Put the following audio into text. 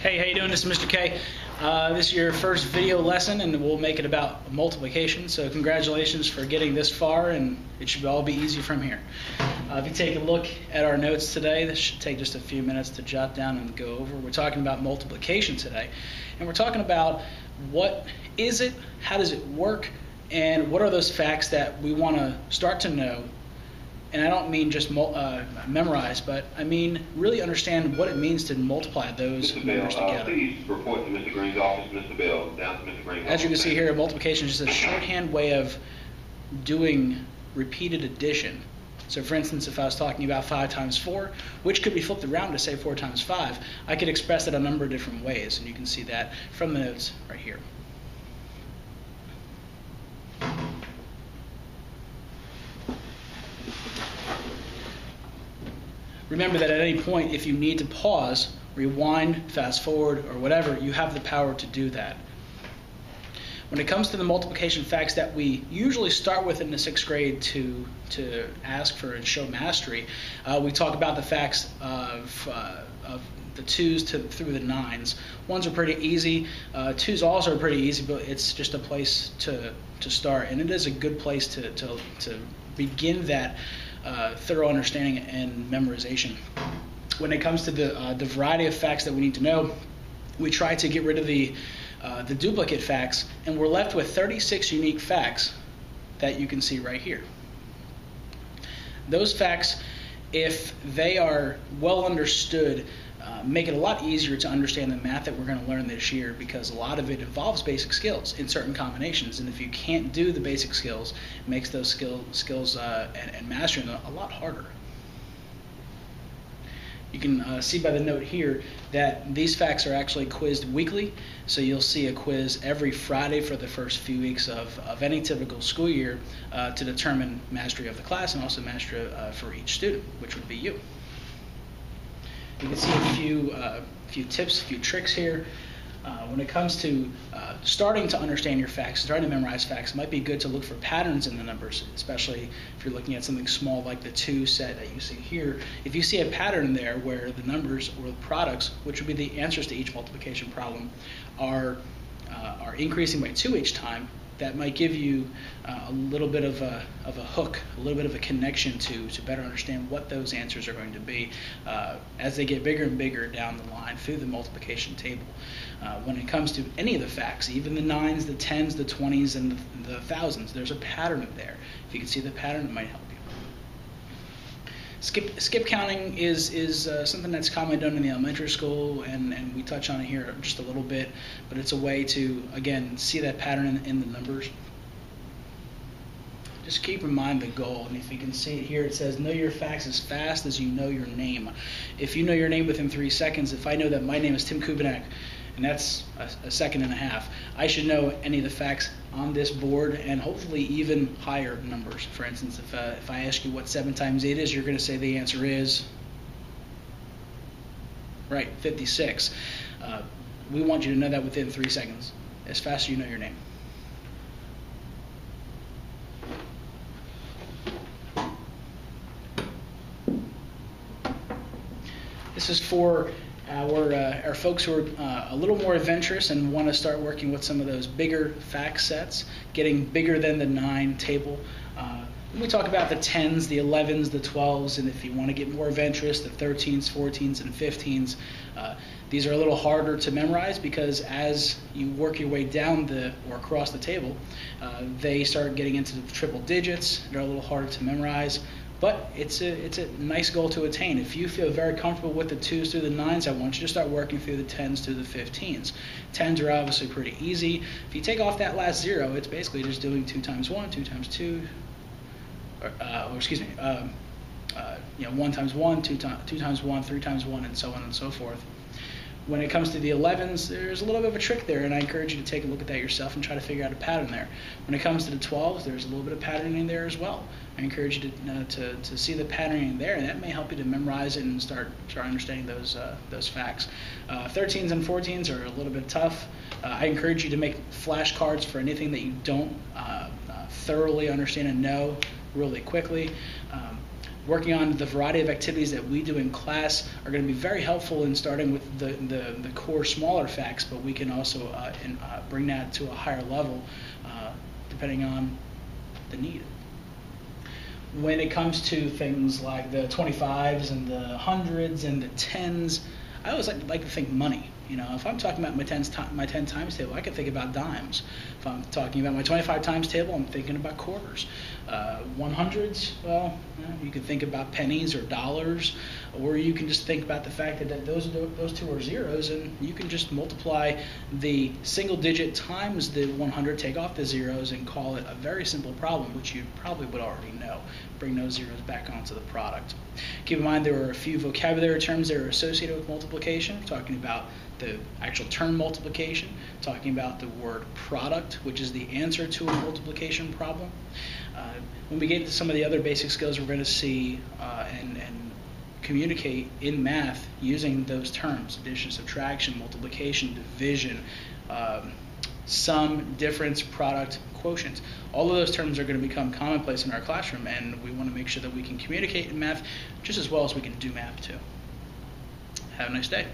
Hey, how you doing? This is Mr. K. This is your first video lesson, and we'll make it about multiplication. So congratulations for getting this far, and it should all be easy from here. If you take a look at our notes today, this should take just a few minutes to jot down and go over. We're talking about multiplication today, and we're talking about what is it, how does it work, and what are those facts that we want to start to know. And I don't mean just memorize, but I mean really understand what it means to multiply those numbers together. Please report to Mr. Green's office. Mr. Bell, down to Mr. Green's office. As you can see here, multiplication is just a shorthand way of doing repeated addition. So for instance, if I was talking about 5 times 4, which could be flipped around to say 4 times 5, I could express it a number of different ways, and you can see that from the notes right here. Remember that at any point, if you need to pause, rewind, fast forward, or whatever, you have the power to do that. When it comes to the multiplication facts that we usually start with in the 6th grade to ask for and show mastery, we talk about the facts of the 2s through the 9s. 1s are pretty easy. 2s also are pretty easy, but it's just a place to start, and it is a good place to begin that thorough understanding and memorization. When it comes to the variety of facts that we need to know, we try to get rid of the duplicate facts, and we're left with 36 unique facts that you can see right here. Those facts, if they are well understood, make it a lot easier to understand the math that we're going to learn this year, because a lot of it involves basic skills in certain combinations, and if you can't do the basic skills, it makes those skills and mastering them a lot harder. You can see by the note here that these facts are actually quizzed weekly, so you'll see a quiz every Friday for the first few weeks of any typical school year to determine mastery of the class and also mastery for each student, which would be you. You can see a few tips, a few tricks here. When it comes to starting to understand your facts, starting to memorize facts, it might be good to look for patterns in the numbers, especially if you're looking at something small like the 2 set that you see here. If you see a pattern there where the numbers or the products, which would be the answers to each multiplication problem, are increasing by 2 each time, that might give you a little bit of a hook, a little bit of a connection to better understand what those answers are going to be as they get bigger and bigger down the line through the multiplication table. When it comes to any of the facts, even the 9s, the 10s, the 20s, and the thousands, there's a pattern there. If you can see the pattern, it might help you. Skip counting is something that's commonly done in the elementary school, and we touch on it here just a little bit, but it's a way to, again, see that pattern in the numbers. Just keep in mind the goal, and if you can see it here, it says know your facts as fast as you know your name. If you know your name within 3 seconds, if I know that my name is Tim Kubanek, and that's a second and a half, I should know any of the facts on this board, and hopefully even higher numbers. For instance, if I ask you what 7 times 8 is, you're going to say the answer is, right, 56. We want you to know that within 3 seconds, as fast as you know your name. This is for our folks who are a little more adventurous and want to start working with some of those bigger fact sets, getting bigger than the 9 table. We talk about the 10s, the 11s, the 12s, and if you want to get more adventurous, the 13s, 14s, and 15s. These are a little harder to memorize because as you work your way down or across the table, they start getting into the triple digits. They're a little harder to memorize. But it's a nice goal to attain. If you feel very comfortable with the 2s through the 9s, I want you to start working through the 10s through the 15s. 10s are obviously pretty easy. If you take off that last 0, it's basically just doing 2 times 1, 2 times 2, or excuse me, 1 times 1, 2 times 1, 3 times 1, and so on and so forth. When it comes to the 11s, there's a little bit of a trick there, and I encourage you to take a look at that yourself and try to figure out a pattern there. When it comes to the 12s, there's a little bit of patterning there as well. I encourage you to see the patterning there, and that may help you to memorize it and start understanding those facts. 13s and 14s are a little bit tough. I encourage you to make flashcards for anything that you don't thoroughly understand and know really quickly. working on the variety of activities that we do in class are going to be very helpful in starting with the core smaller facts, but we can also bring that to a higher level depending on the need. When it comes to things like the 25s and the 100s and the 10s, I always like to think money. You know, if I'm talking about my 10 times table, I can think about dimes. If I'm talking about my 25 times table, I'm thinking about quarters. 100s, well, you can think about pennies or dollars, or you can just think about the fact that those two are zeros, and you can just multiply the single digit times the 100, take off the zeros, and call it a very simple problem, which you probably would already know. Bring those zeros back onto the product. Keep in mind there are a few vocabulary terms that are associated with multiplication. We're talking about the actual term multiplication, talking about the word product, which is the answer to a multiplication problem. When we get to some of the other basic skills, we're going to see and communicate in math using those terms: addition, subtraction, multiplication, division, sum, difference, product, quotient. All of those terms are going to become commonplace in our classroom, and we want to make sure that we can communicate in math just as well as we can do math too. Have a nice day.